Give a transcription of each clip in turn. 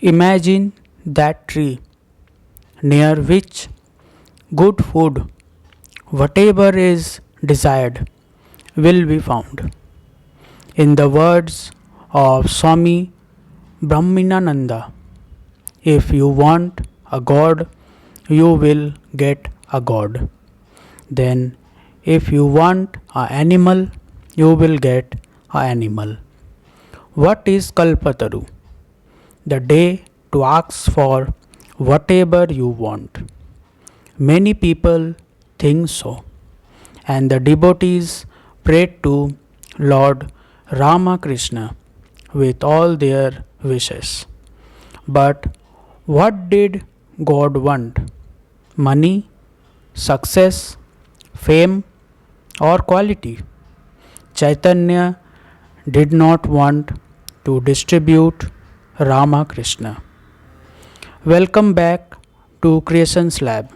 Imagine that tree near which good food, whatever is desired, will be found. In the words of Swami Brahmananda, if you want a God, you will get a God. Then, if you want an animal, you will get an animal. What is Kalpataru? The day to ask for whatever you want. Many people think so, and the devotees prayed to Lord Ramakrishna with all their wishes. But what did God want? Money, success, fame, or quality? Chaitanya did not want to distribute Ramakrishna. Welcome back to Creations Lab.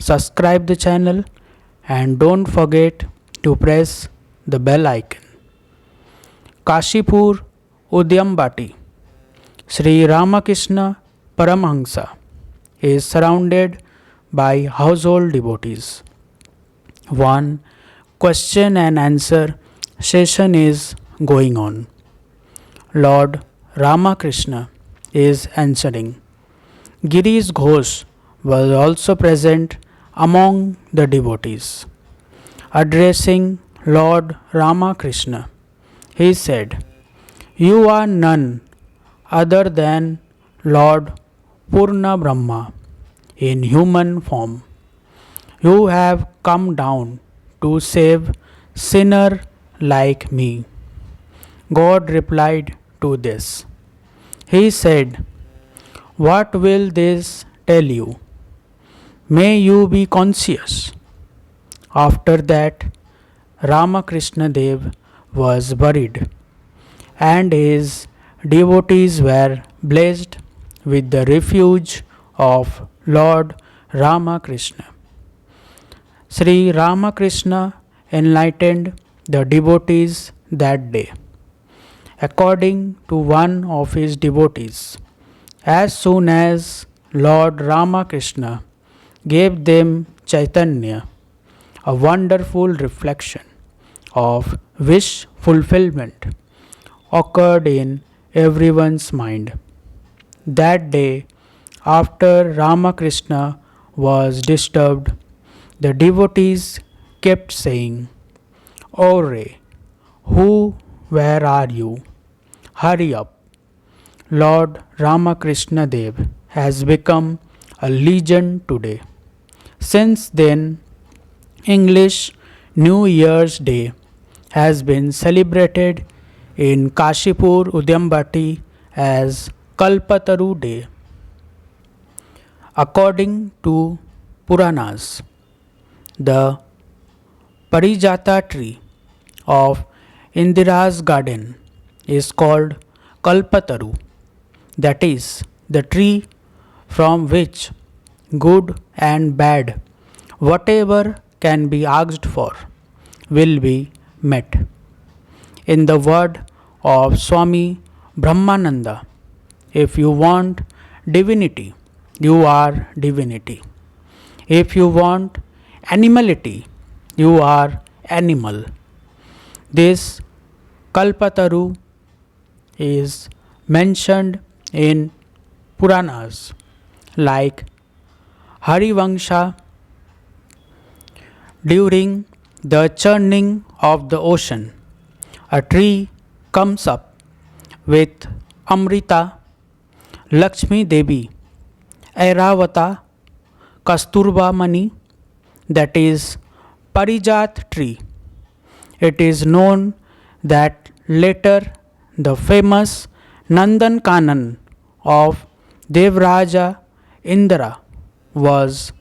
Subscribe the channel and don't forget to press the bell icon. Kashipur Udyambati, Shri Ramakrishna Paramhansa is surrounded by household devotees. One question and answer session is going on. Lord Ramakrishna is answering. Girish Ghosh was also present among the devotees. Addressing Lord Ramakrishna, he said, "You are none other than Lord Purna Brahma in human form. You have come down to save sinner like me." God replied to this. He said, "What will this tell you? May you be conscious." After that, Ramakrishna Dev was buried, and his devotees were blessed with the refuge of Lord Ramakrishna. Sri Ramakrishna enlightened the devotees that day. According to one of his devotees, as soon as Lord Ramakrishna gave them Chaitanya, a wonderful reflection of wish fulfillment occurred in everyone's mind. That day, after Ramakrishna was disturbed, the devotees kept saying, "O Ray, where are you? Hurry up." Lord Ramakrishna Dev has become a legend today. Since then, English New Year's Day has been celebrated in Kashipur Udyambati as Kalpataru Day. According to Puranas, the Parijata tree of Indira's garden is called Kalpataru, that is, the tree from which good and bad, whatever can be asked for, will be met. In the word of Swami Brahmananda, if you want divinity, you are divinity. If you want animality, you are animal. This Kalpataru is mentioned in Puranas like Harivangsha. During the churning of the ocean, a tree comes up with Amrita, Lakshmi Devi, Airavata, Kasturba Mani, that is Parijat tree. It is known that later the famous Nandan Kanan of Devraja Indra was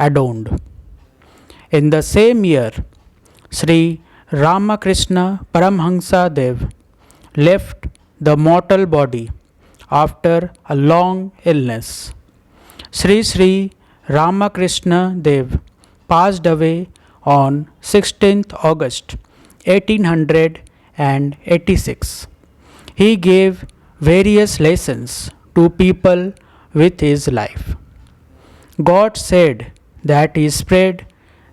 adorned. In the same year, Shri Ramakrishna Paramhansa Dev left the mortal body after a long illness. Sri Ramakrishna Dev passed away on 16th August 1886. He gave various lessons to people with his life. God said that he spread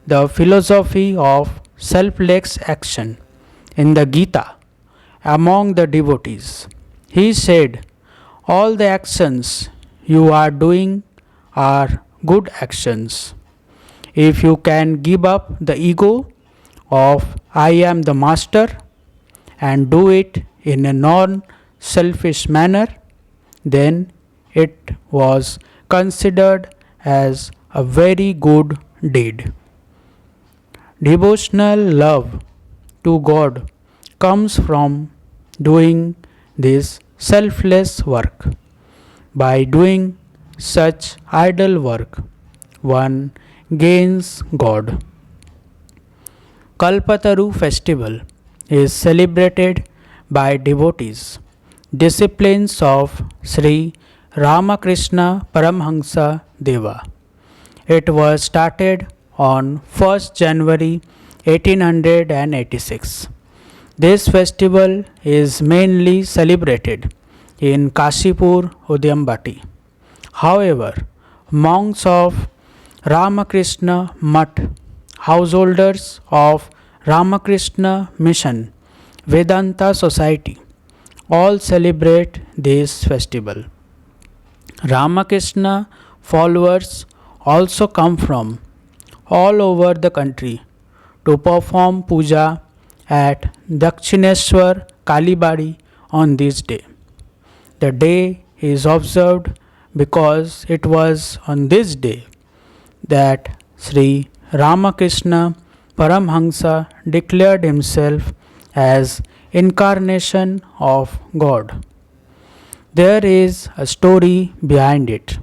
the philosophy of selfless action in the Gita among the devotees. He said, all the actions you are doing are good actions. If you can give up the ego of I am the master and do it in a non selfish manner, then it was considered as a very good deed. Devotional love to God comes from doing this selfless work. By doing such idle work, one gains God. Kalpataru festival is celebrated by devotees, disciples of Shri Ramakrishna Paramhansa Deva. It was started on 1st January 1886. This festival is mainly celebrated in Kashipur, Udyambati. However, monks of Ramakrishna Math, householders of Ramakrishna Mission, Vedanta Society, all celebrate this festival. Ramakrishna followers also come from all over the country to perform puja at Dakshineshwar Kalibadi on this day. The day is observed because it was on this day that Sri Ramakrishna Paramhansa declared himself as incarnation of God. There is a story behind it.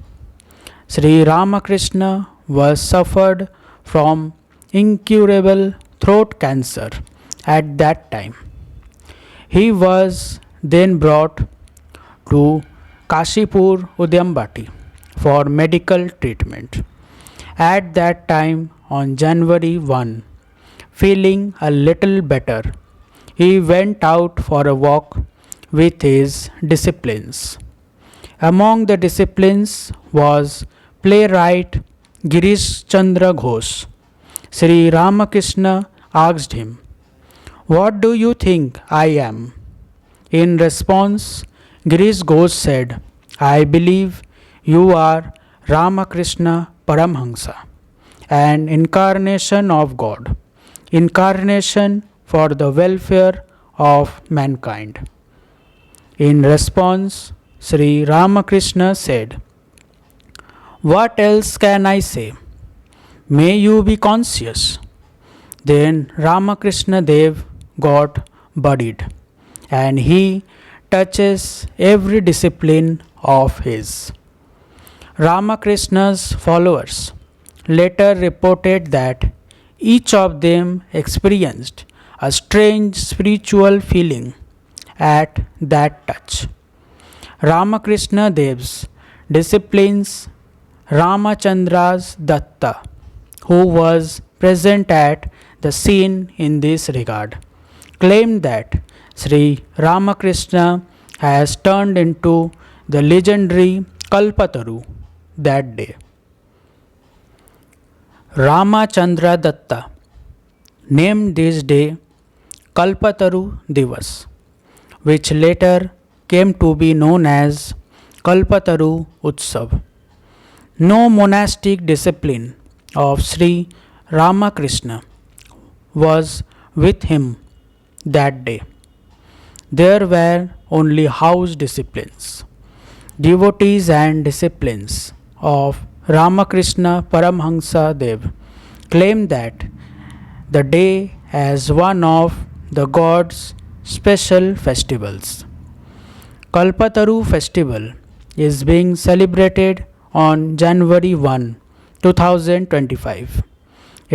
Sri Ramakrishna was suffered from incurable throat cancer at that time. He was then brought to Kashipur Udyambati for medical treatment. At that time, on January 1, feeling a little better, he went out for a walk with his disciples. Among the disciples was playwright Girish Chandra Ghosh. Sri Ramakrishna asked him, "What do you think I am?" In response, Girish Ghosh said, "I believe you are Ramakrishna Paramhansa, an incarnation of God, incarnation for the welfare of mankind." In response, Sri Ramakrishna said, "What else can I say? May you be conscious." Then Ramakrishna Dev got buried, and he touches every discipline of his. Ramakrishna's followers later reported that each of them experienced a strange spiritual feeling at that touch. Ramakrishna Dev's disciples Ramachandra's Datta, who was present at the scene in this regard, claimed that Sri Ramakrishna has turned into the legendary Kalpataru that day. Ramachandra Datta named this day Kalpataru Divas, which later came to be known as Kalpataru Utsav. No monastic discipline of Sri Ramakrishna was with him that day. There were only house disciplines. Devotees and disciples of Ramakrishna Paramhansa Dev claim that the day as one of the God's special festivals. Kalpataru festival is being celebrated on January 1, 2025.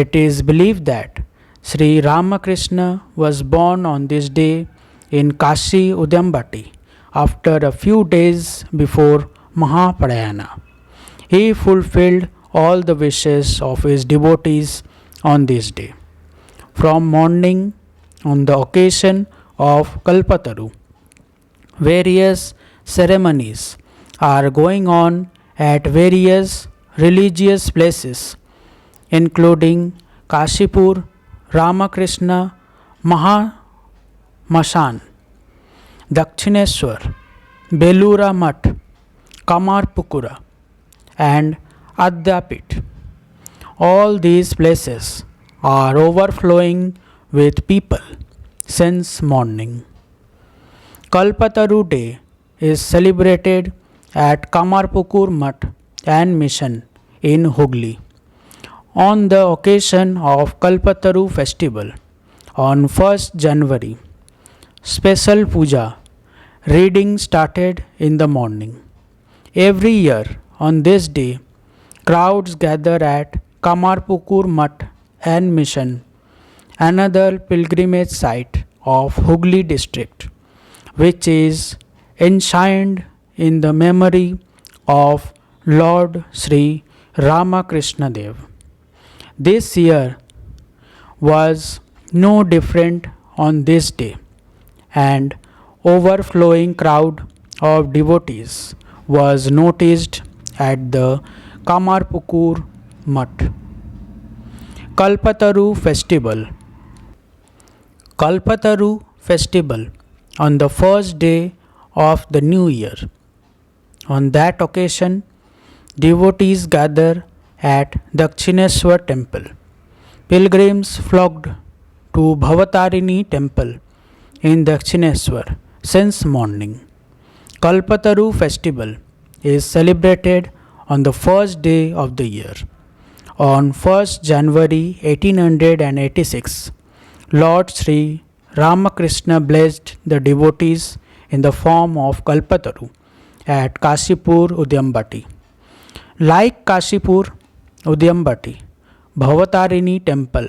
It is believed that Sri Ramakrishna was born on this day in Kashi Udyambati after a few days before Mahaprayana. He fulfilled all the wishes of his devotees on this day. From morning on the occasion of Kalpataru, various ceremonies are going on at various religious places, including Kashipur, Ramakrishna Mission, Dakshineshwar, Belura Mutt, Kamarpukura, and Adyapit. All these places are overflowing with people since morning. Kalpataru Day is celebrated at Kamarpukur Mutt and Mission in Hooghly. On the occasion of Kalpataru festival on 1st January, special puja reading started in the morning. Every year on this day, crowds gather at Kamarpukur Mutt and Mission, another pilgrimage site of Hooghly district, which is enshrined in the memory of Lord Shri Ramakrishna Dev. This year was no different on this day, and overflowing crowd of devotees was noticed at the Kamarpukur Mutt. Kalpataru Festival. Kalpataru Festival on the first day of the new year. On that occasion, devotees gather at Dakshineshwar temple. Pilgrims flocked to Bhavatarini temple in Dakshineshwar since morning. Kalpataru festival is celebrated on the first day of the year. On 1st January 1886, Lord Sri Ramakrishna blessed the devotees in the form of Kalpataru at Kashipur Udyambati. Like Kashipur Udyambati, Bhavatarini temple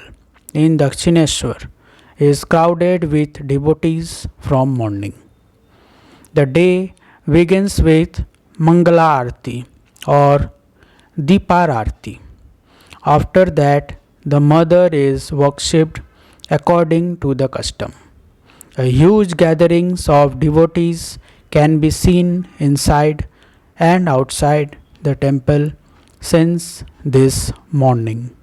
in Dakshineshwar is crowded with devotees from morning. The day begins with Mangala Aarti or Aarti. After that, the mother is worshipped according to the custom. A huge gatherings of devotees can be seen inside and outside the temple since this morning.